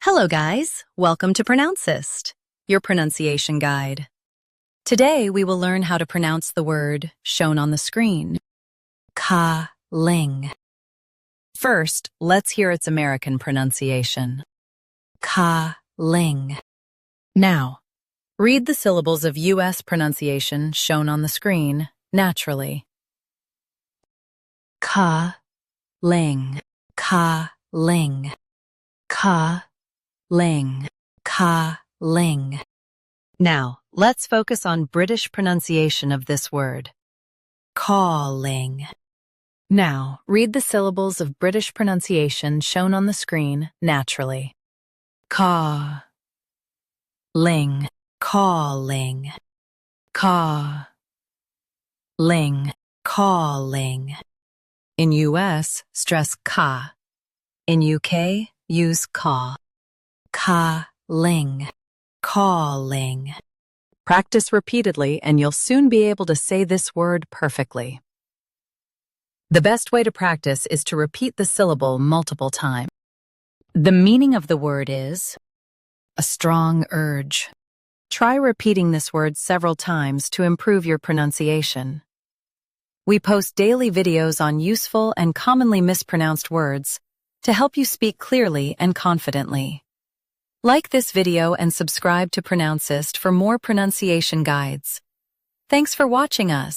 Hello guys, welcome to Pronouncist, your pronunciation guide. Today we will learn how to pronounce the word shown on the screen, ka-ling. First, let's hear its American pronunciation, ka-ling. Now, read the syllables of U.S. pronunciation shown on the screen naturally. Ka-ling, ka-ling, ka-ling, ka-ling. Now, let's focus on British pronunciation of this word, calling. Now, read the syllables of British pronunciation shown on the screen naturally. Ca-ling, calling, ca-ling, calling. In US, stress ka. In UK, use ca. Ka-ling, calling. Practice repeatedly and you'll soon be able to say this word perfectly. The best way to practice is to repeat the syllable multiple times. The meaning of the word is a strong urge. Try repeating this word several times to improve your pronunciation. We post daily videos on useful and commonly mispronounced words to help you speak clearly and confidently. Like this video and subscribe to Pronouncist for more pronunciation guides. Thanks for watching us.